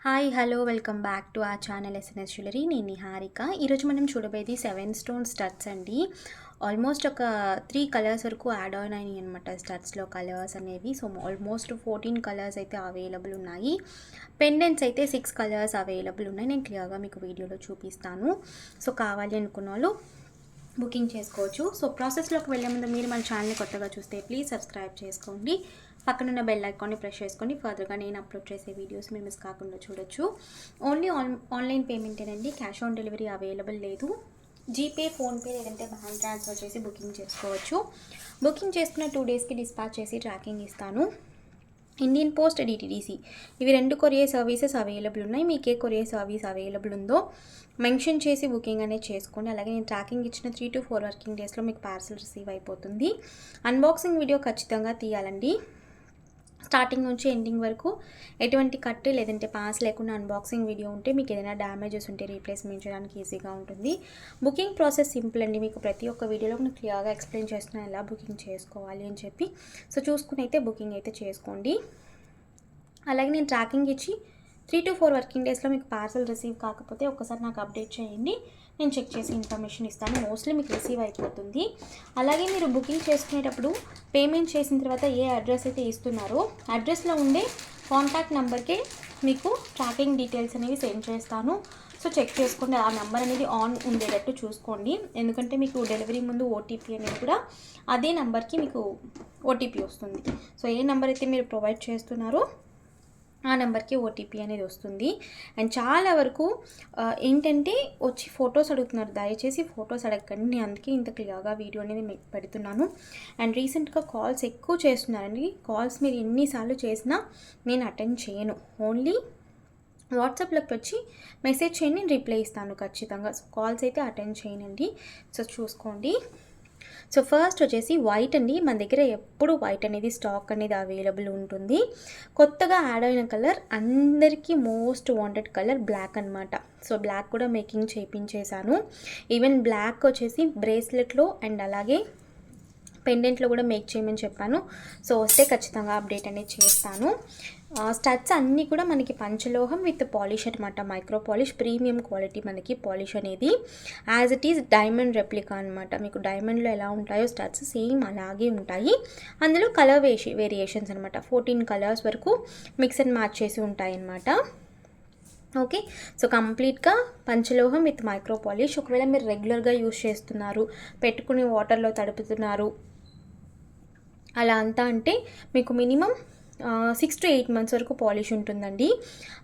Hi hello welcome back to ఆ channel SNS jewellery. నేను నిహారిక. ఈరోజు మనం చూడబోయేది 7 స్టోన్ స్టడ్స్ అండి. ఆల్మోస్ట్ ఒక 3 కలర్స్ వరకు యాడ్ ఆన్ అయినాయి అనమాట స్టడ్స్లో కలర్స్ అనేవి. సో ఆల్మోస్ట్ 14 కలర్స్ అయితే అవైలబుల్ ఉన్నాయి. పెండెంట్స్ అయితే 6 కలర్స్ అవైలబుల్ ఉన్నాయి. నేను క్లియర్గా మీకు వీడియోలో చూపిస్తాను. సో కావాలి అనుకున్న వాళ్ళు బుకింగ్ చేసుకోవచ్చు. సో ప్రాసెస్లోకి వెళ్ళే ముందు మీరు మన ఛానల్ని కొత్తగా చూస్తే ప్లీజ్ సబ్స్క్రైబ్ చేసుకోండి. పక్కనున్న బెల్ ఐకాన్ని ప్రెస్ చేసుకొని ఫర్దర్గా నేను అప్లోడ్ చేసే వీడియోస్ మీరు మిస్ కాకుండా చూడొచ్చు. ఓన్లీ ఆన్లైన్ పేమెంటేనండి, క్యాష్ ఆన్ డెలివరీ అవైలబుల్ లేదు. జీపే, ఫోన్పే లేదంటే బ్యాంక్ ట్రాన్స్ఫర్ చేసి బుకింగ్ చేసుకోవచ్చు. బుకింగ్ చేసుకున్న 2 డేస్కి డిస్పాచ్ చేసి ట్రాకింగ్ ఇస్తాను. ఇండియన్ పోస్ట్, డిటీడీసీ ఇవి 2 కొరియర్ సర్వీసెస్ అవైలబుల్ ఉన్నాయి. మీకు ఏ కొరియర్ సర్వీస్ అవైలబుల్ ఉందో మెన్షన్ చేసి బుకింగ్ అనేది చేసుకోండి. అలాగే నేను ట్రాకింగ్ ఇచ్చిన 3 to 4 వర్కింగ్ డేస్లో మీకు పార్సల్ రిసీవ్ అయిపోతుంది. అన్బాక్సింగ్ వీడియో ఖచ్చితంగా తీయాలండి. స్టార్టింగ్ నుంచి ఎండింగ్ వరకు ఎటువంటి కట్ లేదంటే పాస్ లేకుండా అన్బాక్సింగ్ వీడియో ఉంటే మీకు ఏదైనా డ్యామేజెస్ ఉంటే రీప్లేస్మెంట్ చేయడానికి ఈజీగా ఉంటుంది. బుకింగ్ ప్రాసెస్ సింపుల్ అండి. మీకు ప్రతి ఒక్క వీడియోలో నేను క్లియర్గా ఎక్స్ప్లెయిన్ చేస్తున్నాను ఎలా బుకింగ్ చేసుకోవాలి అని చెప్పి. సో చూసుకుని అయితే బుకింగ్ అయితే చేసుకోండి. అలాగే నేను ట్రాకింగ్ ఇచ్చి 3 to 4 వర్కింగ్ డేస్లో మీకు పార్సల్ రిసీవ్ కాకపోతే ఒక్కసారి నాకు అప్డేట్ చేయండి. నేను చెక్ చేసి ఇన్ఫర్మేషన్ ఇస్తాను. మోస్ట్లీ మీకు రిసీవ్ అయిపోతుంది. అలాగే మీరు బుకింగ్ చేసుకునేటప్పుడు పేమెంట్ చేసిన తర్వాత ఏ అడ్రస్ అయితే ఇస్తున్నారో అడ్రస్లో ఉండే కాంటాక్ట్ నెంబర్కే మీకు ట్రాకింగ్ డీటెయిల్స్ అనేవి సెండ్ చేస్తాను. సో చెక్ చేసుకోండి, ఆ నెంబర్ అనేది ఆన్ ఉండేటట్టు చూసుకోండి. ఎందుకంటే మీకు డెలివరీ ముందు ఓటీపీ అనేది కూడా అదే నెంబర్కి మీకు ఓటీపీ వస్తుంది. సో ఏ నెంబర్ అయితే మీరు ప్రొవైడ్ చేస్తున్నారో ఆ నెంబర్కి ఓటీపీ అనేది వస్తుంది. అండ్ చాలా వరకు ఏంటంటే వచ్చి ఫొటోస్ అడుగుతున్నారు. దయచేసి ఫొటోస్ అడగకండి. నేను అందుకే ఇంత క్లియర్గా వీడియో అనేది మీకు పెడుతున్నాను. అండ్ రీసెంట్గా కాల్స్ ఎక్కువ చేస్తున్నారండి. కాల్స్ మీరు ఎన్నిసార్లు చేసినా నేను అటెండ్ చేయను. ఓన్లీ వాట్సాప్లోకి వచ్చి మెసేజ్ చేయండి, నేను రిప్లై ఇస్తాను ఖచ్చితంగా. సో కాల్స్ అయితే అటెండ్ చేయనండి. సో చూసుకోండి. సో ఫస్ట్ వచ్చేసి వైట్ అండి. మన దగ్గర ఎప్పుడు వైట్ అనేది స్టాక్ అనేది అవైలబుల్ ఉంటుంది. కొత్తగా యాడ్ అయిన కలర్, అందరికీ మోస్ట్ వాంటెడ్ కలర్ బ్లాక్ అనమాట. సో బ్లాక్ కూడా మేకింగ్ చేయించేశాను. ఈవెన్ బ్లాక్ వచ్చేసి బ్రేస్లెట్లో అండ్ అలాగే పెండెంట్లో కూడా మేక్ చేయమని చెప్పాను. సో వస్తే ఖచ్చితంగా అప్డేట్ అనేది చేస్తాను. స్టడ్స్ అన్నీ కూడా మనకి పంచలోహం విత్ పాలిష్ అనమాట. మైక్రో పాలిష్, ప్రీమియం క్వాలిటీ మనకి పాలిష్ అనేది. As it is diamond replica అనమాట. మీకు డైమండ్లో ఎలా ఉంటాయో స్టడ్స్ సేమ్ అలాగే ఉంటాయి. అందులో కలర్ వేరియేషన్స్ అనమాట. 14 కలర్స్ వరకు మిక్స్ అండ్ మ్యాచ్ చేసి ఉంటాయి అన్నమాట. ఓకే, సో కంప్లీట్గా పంచలోహం విత్ మైక్రో పాలిష్. ఒకవేళ మీరు రెగ్యులర్గా యూజ్ చేస్తున్నారు, పెట్టుకుని వాటర్లో తడుపుతున్నారు అలా అంతా అంటే మీకు మినిమం 6 to 8 months వరకు పాలిష్ ఉంటుందండి.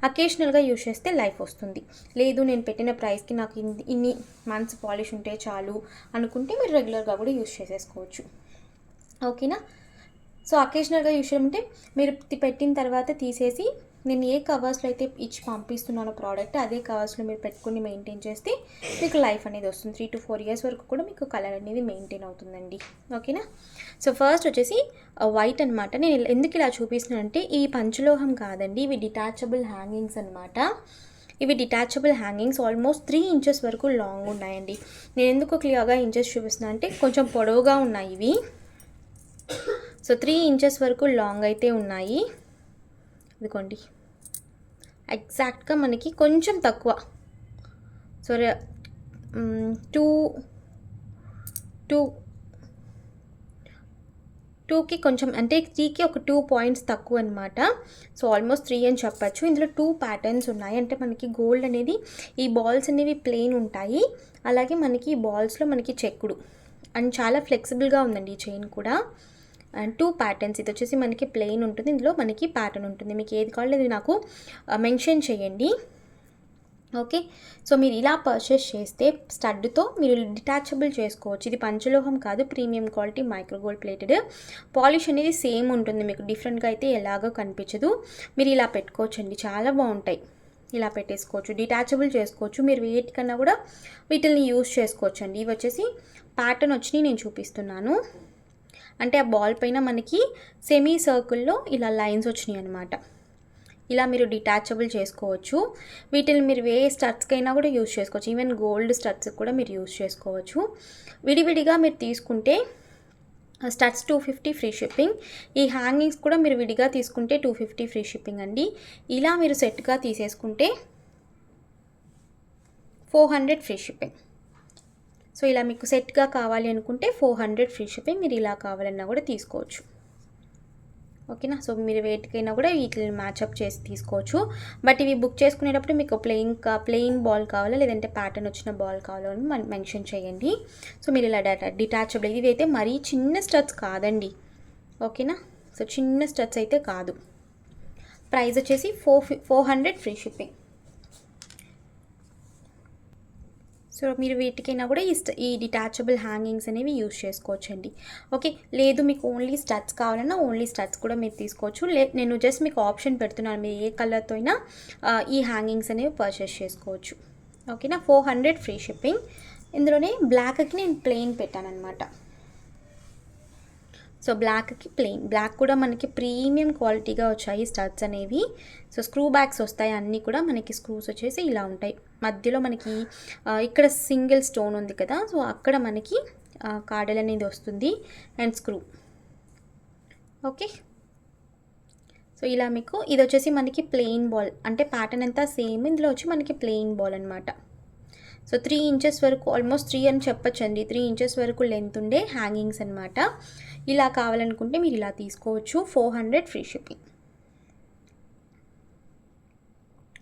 అకేషనల్గా యూజ్ చేస్తే లైఫ్ వస్తుంది. లేదు నేను పెట్టిన ప్రైస్కి నాకు ఇన్ని మంత్స్ పాలిష్ ఉంటే చాలు అనుకుంటే మీరు రెగ్యులర్గా కూడా యూజ్ చేసేసుకోవచ్చు. ఓకేనా. సో అకేషనల్గా యూజ్ చేయమంటే మీరు పెట్టిన తర్వాత తీసేసి నేను ఏ కవర్స్లో అయితే ఇచ్చి పంపిస్తున్నానో ప్రోడక్ట్ అదే కవర్స్లో మీరు పెట్టుకుని మెయింటైన్ చేస్తే మీకు లైఫ్ అనేది వస్తుంది. 3 to 4 years వరకు కూడా మీకు కలర్ అనేది మెయింటైన్ అవుతుందండి. ఓకేనా. సో ఫస్ట్ వచ్చేసి వైట్ అనమాట. నేను ఎందుకు ఇలా చూపిస్తున్నానంటే ఈ పంచలోహం కాదండి, ఇవి డిటాచబుల్ హ్యాంగింగ్స్ అనమాట. ఇవి డిటాచబుల్ హ్యాంగింగ్స్ ఆల్మోస్ట్ 3 inches వరకు లాంగ్ ఉన్నాయండి. నేను ఎందుకు క్లియర్గా ఇంచెస్ చూపిస్తున్నాను అంటే కొంచెం పొడవుగా ఉన్నాయి ఇవి. సో 3 inches వరకు లాంగ్ అయితే ఉన్నాయి. ఇదిగోండి, ఎగ్జాక్ట్గా మనకి కొంచెం తక్కువ. సో 2కి కొంచెం అంటే 3కి ఒక 2 points తక్కువ అనమాట. సో ఆల్మోస్ట్ 3 అని చెప్పచ్చు. ఇందులో 2 ప్యాటర్న్స్ ఉన్నాయి. అంటే మనకి గోల్డ్ అనేది ఈ బాల్స్ అనేవి ప్లెయిన్ ఉంటాయి. అలాగే మనకి ఈ బాల్స్లో మనకి చెక్కుడు అండ్ చాలా ఫ్లెక్సిబుల్గా ఉందండి ఈ చైన్ కూడా. And 2 patterns. ఇది వచ్చేసి మనకి ప్లెయిన్ ఉంటుంది, ఇందులో మనకి ప్యాటర్న్ ఉంటుంది. మీకు ఏది కావాలో ఇది నాకు మెన్షన్ చేయండి. ఓకే, సో మీరు ఇలా పర్చేస్ చేస్తే స్టడ్తో మీరు డిటాచబుల్ చేసుకోవచ్చు. ఇది పంచలోహం కాదు, premium quality micro gold plated. Polish అనేది సేమ్ ఉంటుంది, మీకు డిఫరెంట్గా అయితే ఎలాగో కనిపించదు. మీరు ఇలా పెట్టుకోవచ్చండి, చాలా బాగుంటాయి. ఇలా పెట్టేసుకోవచ్చు, డిటాచబుల్ చేసుకోవచ్చు. మీరు వీటికన్నా కూడా వీటిని యూజ్ చేసుకోవచ్చండి. ఇవి వచ్చేసి ప్యాటర్న్ వచ్చి నేను చూపిస్తున్నాను. అంటే ఆ బాల్ పైన మనకి సెమీ సర్కిల్లో ఇలా లైన్స్ వచ్చినాయి అనమాట. ఇలా మీరు డిటాచబుల్ చేసుకోవచ్చు. వీటిని మీరు ఏ స్టడ్స్కైనా కూడా యూజ్ చేసుకోవచ్చు. ఈవెన్ గోల్డ్ స్టడ్స్కి కూడా మీరు యూజ్ చేసుకోవచ్చు. విడివిడిగా మీరు తీసుకుంటే స్టడ్స్ 250 ఫ్రీ షిప్పింగ్. ఈ హ్యాంగింగ్స్ కూడా మీరు విడిగా తీసుకుంటే 250 ఫ్రీ షిప్పింగ్ అండి. ఇలా మీరు సెట్గా తీసేసుకుంటే 400 ఫ్రీ షిప్పింగ్. సో ఇలా మీకు సెట్గా కావాలి అనుకుంటే 400 ఫ్రీ షిప్పింగ్. మీరు ఇలా కావాలన్నా కూడా తీసుకోవచ్చు. ఓకేనా. సో మీరు వేటికైనా కూడా వీటిని మ్యాచప్ చేసి తీసుకోవచ్చు. బట్ ఇవి బుక్ చేసుకునేటప్పుడు మీకు ప్లెయిన్ బాల్ కావాలా లేదంటే ప్యాటర్న్ వచ్చిన బాల్ కావాలో అని మెన్షన్ చేయండి. సో మీరు ఇలా డిటాచబుల్, ఇవి అయితే మరీ చిన్న స్టడ్స్ కాదండి. ఓకేనా. సో చిన్న స్టడ్స్ అయితే కాదు. ప్రైస్ వచ్చేసి 400 ఫ్రీ షిప్పింగ్. సో మీరు వీటికైనా కూడా ఈ డిటాచబుల్ హ్యాంగింగ్స్ అనేవి యూజ్ చేసుకోవచ్చండి. ఓకే. లేదు మీకు ఓన్లీ స్టడ్స్ కావాలన్నా ఓన్లీ స్టడ్స్ కూడా మీరు తీసుకోవచ్చు. నేను జస్ట్ మీకు ఆప్షన్ పెడుతున్నాను, మీరు ఏ కలర్తో అయినా ఈ హ్యాంగింగ్స్ అనేవి పర్చేస్ చేసుకోవచ్చు. ఓకేనా. 400 ఫ్రీ షిప్పింగ్. ఇందులోనే బ్లాక్కి నేను ప్లెయిన్ పెట్టాను అనమాట. సో బ్లాక్కి ప్లెయిన్, బ్లాక్ కూడా మనకి ప్రీమియం క్వాలిటీగా వచ్చాయి స్టడ్స్ అనేవి. సో స్క్రూ బ్యాగ్స్ వస్తాయి, అన్నీ కూడా మనకి స్క్రూస్ వచ్చేసి ఇలా ఉంటాయి. మధ్యలో మనకి ఇక్కడ సింగిల్ స్టోన్ ఉంది కదా, సో అక్కడ మనకి కాడల్ అనేది వస్తుంది అండ్ స్క్రూ. ఓకే. సో ఇలా మీకు ఇది వచ్చేసి మనకి ప్లెయిన్ బాల్, అంటే ప్యాటర్న్ అంతా సేమ్, ఇందులో వచ్చి మనకి ప్లెయిన్ బాల్ అనమాట. సో 3 ఇంచెస్ వరకు, ఆల్మోస్ట్ 3 అని చెప్పచ్చండి, 3 ఇంచెస్ వరకు లెంత్ ఉండే హ్యాంగింగ్స్ అనమాట. ఇలా కావాలనుకుంటే మీరు ఇలా తీసుకోవచ్చు. 400 ఫ్రీ షిప్పింగ్.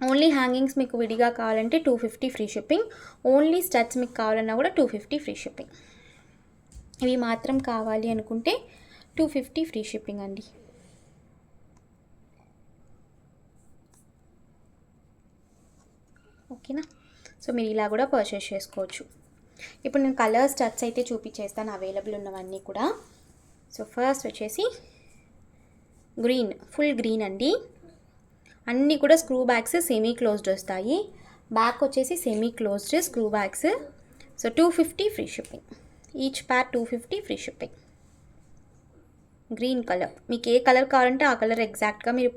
ఓన్లీ హ్యాంగింగ్స్ మీకు విడిగా కావాలంటే 250 ఫ్రీ షిప్పింగ్. ఓన్లీ స్టడ్స్ మీకు కావాలన్నా కూడా 250 ఫ్రీ షిప్పింగ్. ఇవి మాత్రం కావాలి అనుకుంటే 250 ఫ్రీ షిప్పింగ్ అండి. ఓకేనా. సో మీరు ఇలా కూడా పర్చేస్ చేసుకోవచ్చు. ఇప్పుడు నేను కలర్ స్టడ్స్ అయితే చూపించేస్తాను అవైలబుల్ ఉన్నవన్నీ కూడా. సో ఫస్ట్ వచ్చేసి గ్రీన్, ఫుల్ గ్రీన్ అండి. అన్నీ కూడా స్క్రూ బ్యాగ్స్ సెమీ క్లోజ్డ్ వస్తాయి. బ్యాక్ వచ్చేసి semi closed screw bags. So 250 free shipping. Each pair 250 free shipping. Green colour, మీకు ఏ కలర్ కావాలంటే ఆ కలర్ ఎగ్జాక్ట్గా మీరు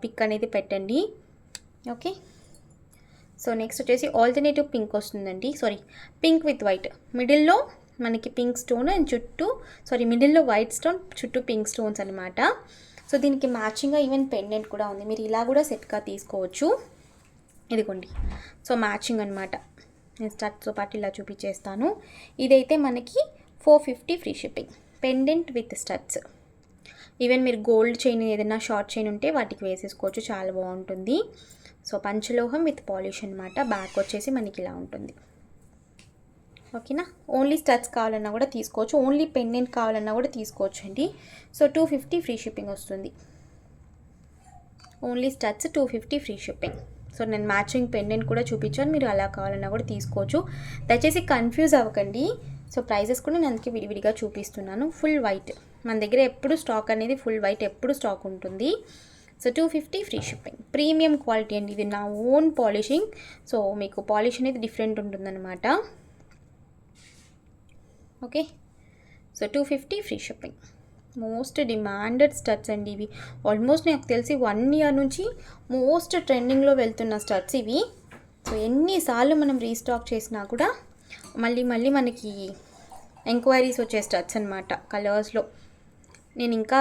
పిక్ అనేది పెట్టండి. ఓకే. సో నెక్స్ట్ వచ్చేసి ఆల్టర్నేటివ్ పింక్ వస్తుందండి, పింక్ విత్ వైట్. మిడిల్లో మనకి పింక్ స్టోన్ అండ్ మిడిల్లో వైట్ స్టోన్, చుట్టూ పింక్ స్టోన్స్ అనమాట. సో దీనికి మ్యాచింగ్గా ఈవెన్ పెండెంట్ కూడా ఉంది, మీరు ఇలా కూడా సెట్గా తీసుకోవచ్చు. ఇదిగోండి. సో మ్యాచింగ్ అనమాట. నేను స్టడ్స్తో పాటు ఇలా చూపించేస్తాను. ఇదైతే మనకి 450 free shipping. Pendant with studs. Even మీరు గోల్డ్ చైన్ ఏదైనా షార్ట్ చైన్ ఉంటే వాటికి వేసేసుకోవచ్చు, చాలా బాగుంటుంది. సో పంచలోహం విత్ పాలిష్ అనమాట. బ్యాక్ వచ్చేసి మనకి ఇలా ఉంటుంది. ఓకేనా. ఓన్లీ స్టడ్స్ కావాలన్నా కూడా తీసుకోవచ్చు, ఓన్లీ పెండెంట్ కావాలన్నా కూడా తీసుకోవచ్చు అండి. సో 250 ఫ్రీ షిప్పింగ్ వస్తుంది. Only studs 250 free shipping. So నేను మ్యాచింగ్ పెండెంట్ కూడా చూపించాను, మీరు అలా కావాలన్నా కూడా తీసుకోవచ్చు. దయచేసి కన్ఫ్యూజ్ అవ్వకండి. సో ప్రైజెస్ కూడా నేను అందుకే విడివిడిగా చూపిస్తున్నాను. ఫుల్ వైట్ మన దగ్గర ఎప్పుడు స్టాక్ అనేది, ఫుల్ వైట్ ఎప్పుడు స్టాక్ ఉంటుంది. So 250 free shipping. Premium quality అండి, ఇది నా ఓన్ పాలిషింగ్. సో మీకు పాలిష్ అనేది డిఫరెంట్ ఉంటుందన్నమాట. Okay. So 250 free shipping. Most demanded studs అండి ఇవి. ఆల్మోస్ట్ నాకు తెలిసి 1 ఇయర్ నుంచి మోస్ట్ ట్రెండింగ్లో వెళ్తున్న స్టడ్స్ ఇవి. సో ఎన్నిసార్లు మనం రీస్టాక్ చేసినా కూడా మళ్ళీ మనకి ఎంక్వైరీస్ వచ్చే స్టడ్స్ అనమాట కలర్స్లో. నేను ఇంకా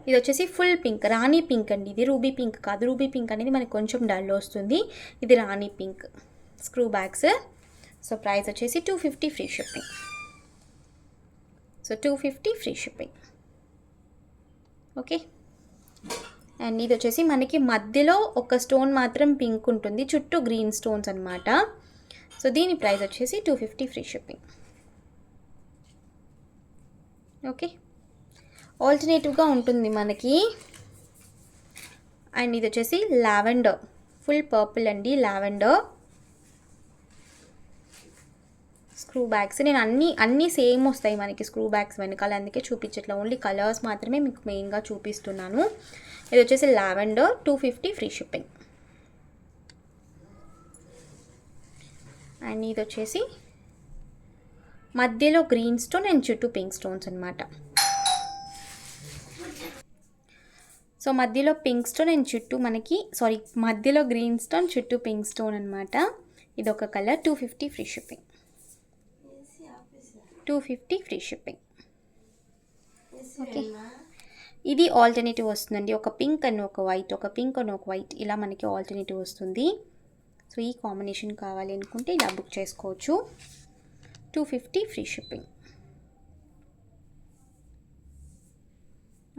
ఇది వచ్చేసి ఫుల్ పింక్, రాణి పింక్ అండి. ఇది రూబీ పింక్ కాదు, రూబీ పింక్ అనేది మనకి కొంచెం డల్ వస్తుంది. ఇది rani pink screw bags. So price వచ్చేసి 250 free shipping. So 250 free shipping. Okay. And ఇది వచ్చేసి మనకి మధ్యలో ఒక స్టోన్ మాత్రం పింక్ ఉంటుంది, చుట్టూ గ్రీన్ స్టోన్స్ అనమాట. సో దీని ప్రైస్ వచ్చేసి 250 ఫ్రీ షిప్పింగ్. ఓకే. ఆల్టర్నేటివ్గా ఉంటుంది మనకి. అండ్ ఇది వచ్చేసి లావెండర్, ఫుల్ పర్పుల్ అండి, లావెండర్ స్క్రూ బ్యాగ్స్. నేను అన్నీ సేమ్ వస్తాయి మనకి స్క్రూ బ్యాగ్స్ వెనకాల, అందుకే చూపించట్లా, ఓన్లీ కలర్స్ మాత్రమే మీకు మెయిన్గా చూపిస్తున్నాను. ఇది వచ్చేసి లావెండర్ 250 ఫ్రీ షిప్పింగ్. అండ్ ఇది వచ్చేసి మధ్యలో గ్రీన్ స్టోన్ అండ్ చుట్టూ పింక్ స్టోన్స్ అనమాట. సో మధ్యలో పింక్ స్టోన్ అండ్ చుట్టూ మనకి మధ్యలో గ్రీన్ స్టోన్, చుట్టూ పింక్ స్టోన్ అనమాట. ఇది ఒక colour. 250 free shipping. 250 free shipping. Okay, ఇది ఆల్టర్నేటివ్ వస్తుందండి. ఒక పింక్ అండ్ ఒక వైట్, ఒక పింక్ అండ్ ఒక వైట్, ఇలా మనకి ఆల్టర్నేటివ్ వస్తుంది. సో ఈ కాంబినేషన్ కావాలి అనుకుంటే ఇలా బుక్ చేసుకోవచ్చు. 250 free shipping.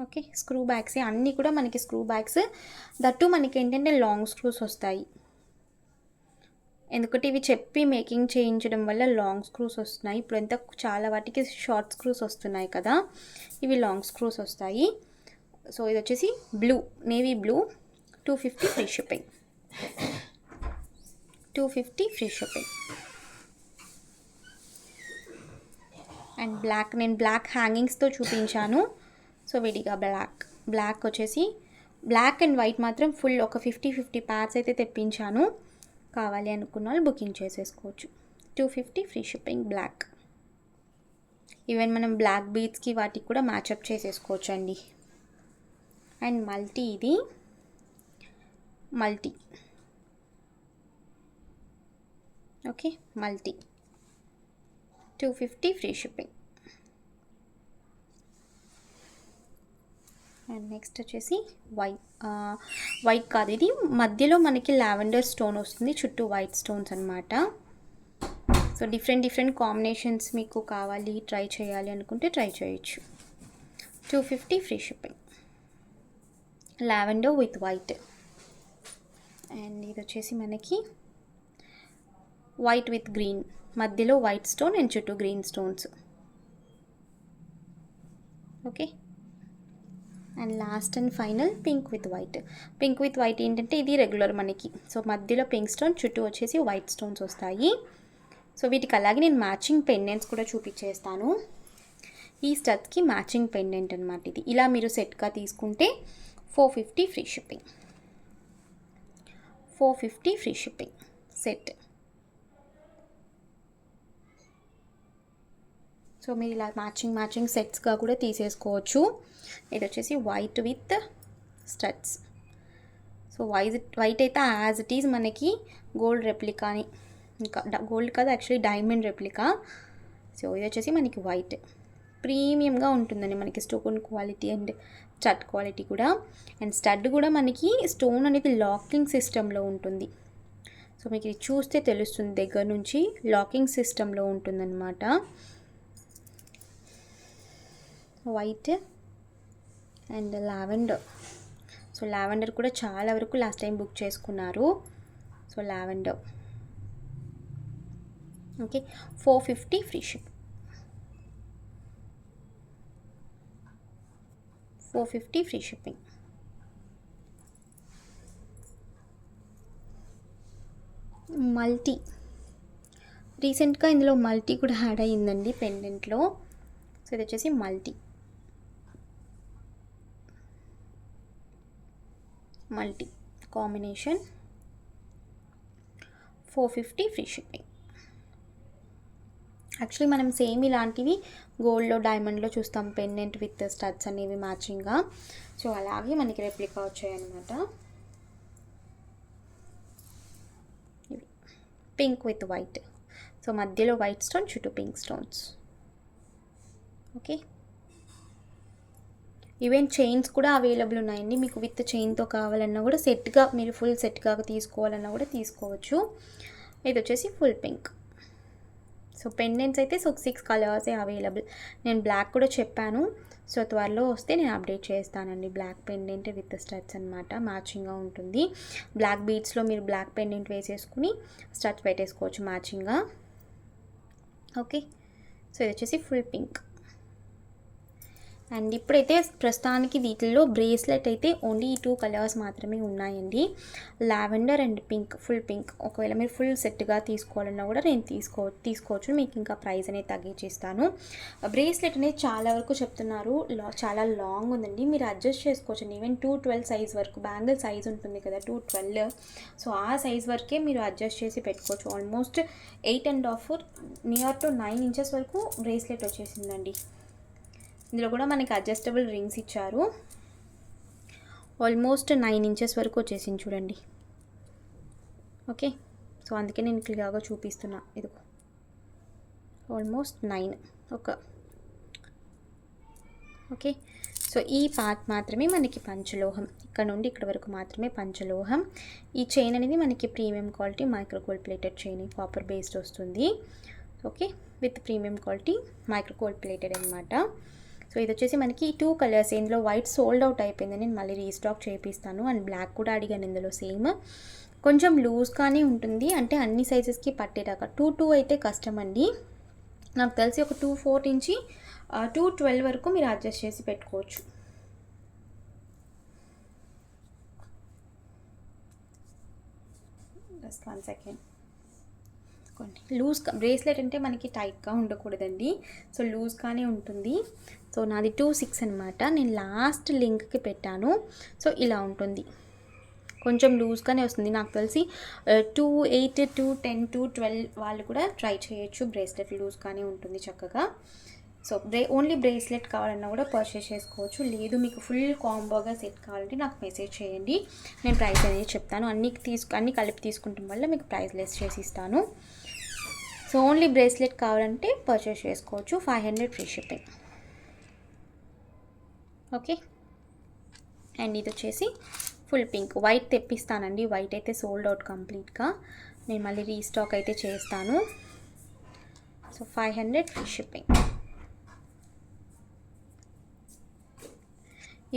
Okay, screw bags అన్నీ కూడా మనకి స్క్రూ బ్యాగ్స్. దట్టు మనకి ఏంటంటే లాంగ్ స్క్రూస్ వస్తాయి. ఎందుకంటే ఇవి చెప్పి మేకింగ్ చేయించడం వల్ల లాంగ్ స్క్రూస్ వస్తున్నాయి. ఇప్పుడు ఎంత చాలా వాటికి షార్ట్ స్క్రూస్ వస్తున్నాయి కదా, ఇవి లాంగ్ స్క్రూస్ వస్తాయి. సో ఇది వచ్చేసి blue, navy blue, 250 free shipping. 250 free shipping. And black, నేను బ్లాక్ హ్యాంగింగ్స్తో చూపించాను. సో విడిగా బ్లాక్ వచ్చేసి బ్లాక్ అండ్ వైట్ మాత్రం ఫుల్ ఒక 50 ప్యాడ్స్ అయితే తెప్పించాను. కావాలి అనుకున్న వాళ్ళు బుకింగ్ చేసేసుకోవచ్చు. 250 ఫ్రీ షిప్పింగ్ బ్లాక్. ఈవెన్ మనం బ్లాక్ బీడ్స్కి వాటికి కూడా మ్యాచప్ చేసేసుకోవచ్చు అండి. అండ్ మల్టీ, ఇది multi. Okay, multi 250 free shipping. And next వచ్చేసి వైట్ కాదు, ఇది మధ్యలో మనకి లావెండర్ స్టోన్ వస్తుంది, చుట్టూ వైట్ స్టోన్స్ అనమాట. సో డిఫరెంట్ కాంబినేషన్స్ మీకు కావాలి, ట్రై చేయాలి అనుకుంటే ట్రై చేయొచ్చు. 250 free shipping. Lavender with white. And ఇది వచ్చేసి మనకి వైట్ విత్ గ్రీన్, మధ్యలో వైట్ స్టోన్ అండ్ చుట్టూ green stones. Okay, and last and final pink with white. Pink with white ఏంటంటే ఇది రెగ్యులర్ మనకి. సో మధ్యలో పింక్ స్టోన్, చుట్టూ వచ్చేసి వైట్ స్టోన్స్ వస్తాయి. సో వీటికి అలాగే నేను మ్యాచింగ్ పెండెంట్స్ కూడా చూపించేస్తాను. ఈ స్టడ్స్కి మ్యాచింగ్ పెండెంట్ అనమాట ఇది. ఇలా మీరు సెట్గా తీసుకుంటే 450 free shipping. 450 free shipping set. So మీరు ఇలా మ్యాచింగ్ సెట్స్గా కూడా తీసేసుకోవచ్చు. ఇది వచ్చేసి white with studs. So white అయితే యాజ్ ఇట్ ఈజ్ మనకి గోల్డ్ రెప్లికాని, ఇంకా గోల్డ్ కాదు యాక్చువల్లీ డైమండ్ రెప్లికా. సో ఇది వచ్చేసి మనకి వైట్, ప్రీమియంగా ఉంటుందండి మనకి stone quality and stud quality కూడా. అండ్ స్టడ్ కూడా మనకి స్టోన్ అనేది లాకింగ్ సిస్టంలో ఉంటుంది. సో మీకు ఇది చూస్తే తెలుస్తుంది, దగ్గర నుంచి లాకింగ్ సిస్టంలో ఉంటుందన్నమాట. White and lavender. So lavender కూడా చాలా వరకు లాస్ట్ టైం బుక్ చేసుకున్నారు. So lavender okay, 450 free ship. 450 free shipping. Multi, రీసెంట్గా ఇందులో మల్టీ కూడా యాడ్ అయ్యిందండి పెండెంట్లో. సో ఇది వచ్చేసి multi combination, 450 free shipping. Actually మనం సేమ్ ఇలాంటివి గోల్డ్లో డైమండ్లో చూస్తాం, పెండెంట్ విత్ స్టడ్స్ అనేవి మ్యాచింగ్గా. సో అలాగే మనకి రెప్లికా వచ్చాయన్నమాట. ఇవి పింక్ విత్ వైట్. సో మధ్యలో వైట్ స్టోన్, చుట్టూ pink stones. Okay, even chains కూడా అవైలబుల్ ఉన్నాయండి. మీకు విత్ చైన్తో కావాలన్నా కూడా సెట్గా, మీరు ఫుల్ సెట్గా తీసుకోవాలన్నా కూడా తీసుకోవచ్చు. ఇది వచ్చేసి ఫుల్ పింక్. సో పెండెంట్స్ అయితే 6 కలర్సే అవైలబుల్. నేను బ్లాక్ కూడా చెప్పాను. సో త్వరలో వస్తే నేను అప్డేట్ చేస్తానండి. బ్లాక్ పెండెంట్ విత్ స్టడ్స్ అనమాట, మ్యాచింగ్గా ఉంటుంది. బ్లాక్ బీడ్స్లో మీరు బ్లాక్ పెండెంట్ వేసేసుకుని స్టడ్స్ పెట్టేసుకోవచ్చు మ్యాచింగ్గా. ఓకే, సో ఇది వచ్చేసి ఫుల్ పింక్. అండ్ ఇప్పుడైతే ప్రస్తుతానికి వీటిల్లో బ్రేస్లెట్ అయితే ఓన్లీ 2 కలర్స్ మాత్రమే ఉన్నాయండి, lavender and pink, full pink. ఒకవేళ మీరు ఫుల్ సెట్గా తీసుకోవాలన్నా కూడా నేను తీసుకోవచ్చు. మీకు ఇంకా ప్రైస్ అనేది తగ్గించిస్తాను. బ్రేస్లెట్ అనేది చాలా వరకు చెప్తున్నారు చాలా లాంగ్ ఉందండి, మీరు అడ్జస్ట్ చేసుకోవచ్చు. ఈవెన్ 212 సైజ్ వరకు బ్యాంగిల్ సైజ్ ఉంటుంది కదా, 212. సో ఆ సైజ్ వరకే మీరు అడ్జస్ట్ చేసి పెట్టుకోవచ్చు. ఆల్మోస్ట్ 8.5 నియర్ టు 9 ఇంచెస్ వరకు బ్రేస్లెట్ వచ్చేసిందండి. ఇందులో కూడా మనకి అడ్జస్టబుల్ రింగ్స్ ఇచ్చారు. ఆల్మోస్ట్ 9 ఇంచెస్ వరకు వచ్చేసింది చూడండి. ఓకే, సో అందుకే నేను క్లియర్గా చూపిస్తున్నా. ఇదిగో ఆల్మోస్ట్ 9, ఒక ఓకే. సో ఈ పార్ట్ మాత్రమే మనకి పంచలోహం, ఇక్కడ నుండి ఇక్కడ వరకు మాత్రమే పంచలోహం. ఈ చైన్ అనేది మనకి premium quality micro gold plated chain, copper based వస్తుంది. Okay, with premium quality micro gold plated అనమాట. సో ఇది వచ్చేసి మనకి 2 కలర్స్, ఇందులో వైట్ సోల్డ్ అవుట్ అయిపోయింది, నేను మళ్ళీ రీస్టాక్ చేపిస్తాను. అండ్ బ్లాక్ కూడా అడిగాను ఇందులో సేమ్. కొంచెం లూజ్గానే ఉంటుంది, అంటే అన్ని సైజెస్కి పట్టేదాకా. 2 అయితే కష్టం అండి, నాకు తెలిసి ఒక 2/4 నుంచి 2/12 వరకు మీరు అడ్జస్ట్ చేసి పెట్టుకోవచ్చు. Just 1 second. లూజ్ బ్రేస్లెట్ అంటే మనకి టైట్గా ఉండకూడదండి, సో లూజ్గానే ఉంటుంది. సో నాది 2/6 అనమాట, నేను లాస్ట్ లింక్కి పెట్టాను. సో ఇలా ఉంటుంది, కొంచెం లూజ్గానే వస్తుంది. నాకు తెలిసి 2/8, 2/10, 2/12 వాళ్ళు కూడా ట్రై చేయొచ్చు. బ్రేస్లెట్ లూజ్గానే ఉంటుంది చక్కగా. సో ఓన్లీ బ్రేస్లెట్ కావాలన్నా కూడా పర్చేస్ చేసుకోవచ్చు. లేదు మీకు ఫుల్ కాంబోగా సెట్ కావాలంటే నాకు మెసేజ్ చేయండి, నేను ప్రైస్ అనేది చెప్తాను. అన్ని కలిపి తీసుకుంటాం వల్ల మీకు ప్రైస్ లెస్ చేసి ఇస్తాను. సో ఓన్లీ బ్రేస్లెట్ కావాలంటే పర్చేస్ చేసుకోవచ్చు, 500 ఫ్రీ షిప్పింగ్. ఓకే, అండ్ ఇది వచ్చేసి ఫుల్ పింక్. వైట్ తెప్పిస్తానండి, వైట్ అయితే సోల్డ్ అవుట్ కంప్లీట్గా, నేను మళ్ళీ రీస్టాక్ అయితే చేస్తాను. So 500 free shipping.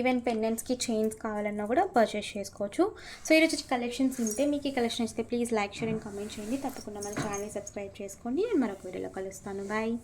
ఈవెన్ పెండెంట్స్కి చైన్స్ కావాలన్నా కూడా పర్చేస్ చేసుకోవచ్చు. సో ఈరోజు కలెక్షన్స్ ఉంటే మీకు ఈ కలెక్షన్ ఇస్తే please like, share and comment చేయండి. తప్పకుండా మన ఛానల్ని సబ్స్క్రైబ్ చేసుకోండి. నేను మరొక వీడియోలో కలుస్తాను. బాయ్.